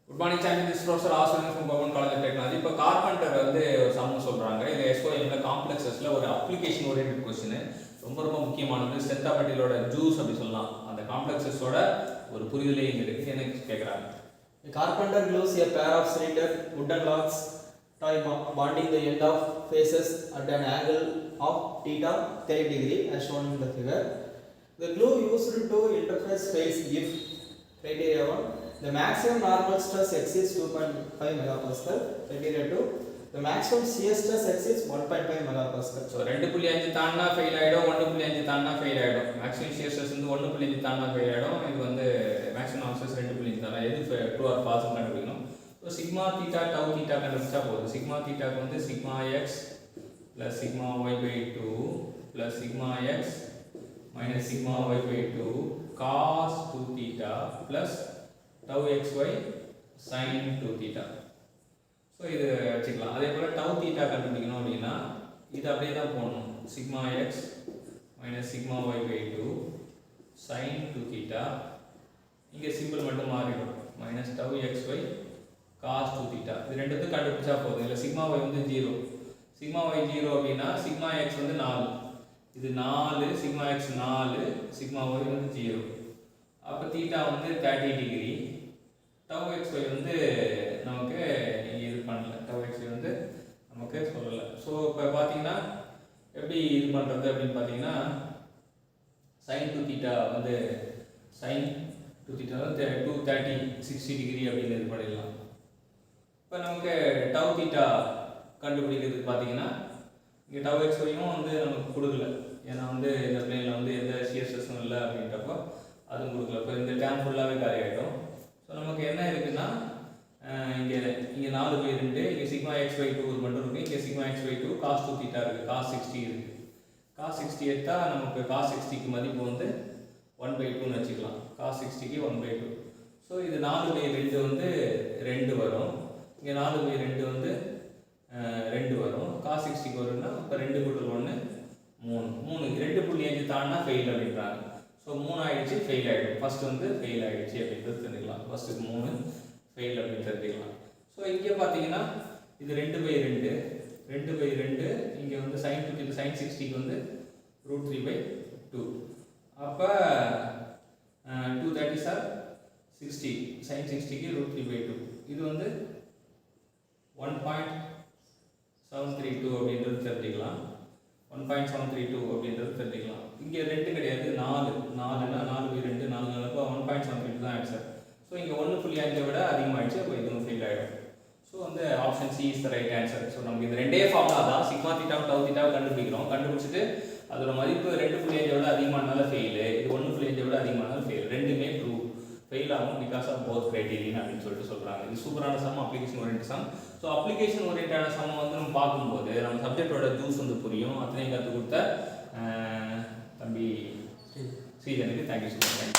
Good morning champion, this professor Ashwin from government college of technology. இப்போ carpenter வந்து ஒரு some சொல்கிறாங்க. இது எஸ்ஓஎம்ல காம்ப்ளெக்ஸஸில் ஒரு அப்ளிகேஷன் ஓரியன்ட் கொஸ்டின், ரொம்ப ரொம்ப முக்கியமானது. ஸ்ட்ரென்த் ஆஃப் மெட்டீரியலோட ஜூஸ் அப்படி சொல்லலாம். அந்த காம்ப்ளெக்ஸஸோட ஒரு புரிதலே இங்கே இருக்குது. எனக்கு கேட்குறாங்க, carpenter glues a pair of cylinder wooden logs tie bonding the end of faces at an angle of theta 30 degree as shown in the figure. The glue used to interface fails if criteria 1, the maximum normal stress exceeds 2.5 megapascal. Criteria 2, the maximum shear stress exceeds 1.5 megapascal. So 2.5 தாண்டினா fail ஆகிடும், 1.5 தாண்டினா fail ஆகிடும். Maximum shear stress வந்து 1.5 தாண்டினா fail ஆகிடும். இது வந்து maximum stress 2.5 தாண்டா. எது ட்ரூ ஆர் ஃபால்ஸ் கண்டுபிடிக்கணும். So sigma theta tau theta கண்டுபிடிச்சா போதும். சிக்மா தீட்டாக்கு வந்து sigma X plus sigma Y by 2 plus sigma X minus sigma Y by 2 cos 2 theta plus tau X Y sine 2 theta. So இது வச்சுக்கலாம். அதே போல் டவு theta கண்டுபிடிக்கணும் அப்படின்னா இது அப்படியே தான் போடணும். Sigma X minus sigma Y by 2 sine 2 theta. இங்கே சிம்பிள் மட்டும் மாறிடும். Minus tau X Y cos 2 theta. இது ரெண்டுத்துக்கும் கண்டுபிடிச்சா போதும். இல்லை சிக்மா ஒய் வந்து 0, சிக்மா ஒய் 0 அப்படின்னா சிக்மா எக்ஸ் வந்து 4, இது 4, சிக்மா எக்ஸ் 4, சிக்மா ஒய் வந்து 0. அப்போ தீட்டா வந்து 30 டிகிரி. டவு எக்ஸ் ஒய் வந்து நமக்கு இது பண்ணல, டவு எக்ஸ் ஒய் வந்து நமக்கு சொல்லலை. ஸோ இப்போ பார்த்தீங்கன்னா எப்படி இது பண்ணுறது அப்படின்னு பார்த்தீங்கன்னா சைன் 2 தீட்டா வந்து சைன் 2 தீட்டா வந்து 230 60 டிகிரி அப்படின்னு இது பண்ணிடலாம். இப்போ நமக்கு டவு தீட்டா கண்டுபிடிக்கிறதுக்கு பார்த்தீங்கன்னா இங்கே டவு எக்ஸ் ஒய்யும் வந்து நமக்கு கொடுக்கல. ஏன்னா வந்து இந்த பிளேனில் வந்து எந்த ஷியர் ஸ்ட்ரெஸ்ஸும் இல்லை அப்படின்றப்போ அதுவும் கொடுக்கல. இப்போ இந்த டேம் ஃபுல்லாகவே காலி ஆகிடும். ஸோ நமக்கு என்ன இருக்குன்னா இங்கே 4/2, இங்கே சிக்மா எக்ஸ் பை 2 மட்டும் இருக்குது. இங்கே sigma X by 2 cos 2 theta இருக்குது, காஸ் 60 இருக்குது. காஸ் 60 எடுத்தால் நமக்கு காஸ் 60க்கு மதிப்பு வந்து 1/2ன்னு வச்சுக்கலாம். காஸ் 60க்கு 1/2. ஸோ இது 4/2 வந்து 2 வரும். இங்கே 4/2 வந்து 2 வரும். காஸ் 60க்கு வரும்னா இப்போ 2 கூட்டல் 1 3. 2.5 தாண்டினா ஃபெயில் அப்படின்றாங்க. ஸோ 3 ஆகிடுச்சு, ஃபெயில் ஆகிடும். ஃபஸ்ட்டு வந்து ஃபெயில் ஆகிடுச்சு அப்படின்றது தெரிஞ்சுக்கலாம். ஃபஸ்ட்டுக்கு 3 ஃபெயில் அப்படின்னு தெரிஞ்சுக்கலாம். ஸோ இங்கே பார்த்தீங்கன்னா இது 2/2 இங்கே வந்து சைன் 2 இது சைன் 60க்கு வந்து √3/2. அப்போ 230 சார் 60, சைன் 60க்கு √3/2. இது வந்து 1.732 அப்படின்றது தெரிஞ்சுக்கலாம். 1.732 அப்படின்றது தெரிஞ்சுக்கலாம். இங்கே 2 கிடையாது, 4னா 4/2, 4 அப்போ 1.732 தான் ஆன்சர். ஸோ இங்கே 1.5 விட அதிகமாகிடுச்சு. அப்போ இதுவும் ஃபெயில் ஆகிடும். ஸோ வந்து option C is the right answer. So நமக்கு இந்த ரெண்டே ஃபார்முலா தான். சிக்மா தீட்டாவும் டவு தீட்டாவும் கண்டுபிடிக்கிறோம். கண்டுபிடிச்சிட்டு அதோட மதிப்பு 2.5 விட அதிகமானால ஃபெயிலு, இது 1.5 விட அதிகமானாலும் ஃபெயில். ரெண்டுமே ட்ரூ, ஃபெயில் ஆகும் பிகாஸ் ஆஃப் போத் கிரைட்டீரியன் அப்படின்னு சொல்லிட்டு சொல்கிறாங்க. இது சூப்பரான sum, application orient sum. So application ஓரியன்டான சம் வந்து நம்ம பார்க்கும்போது நம்ம சப்ஜெக்டோட ஜூஸ் வந்து புரியும். அத்தனையும் கற்றுக் கொடுத்த தம்பி ஸ்ரீஜனுக்கு தேங்க்யூ ஸோ மச்.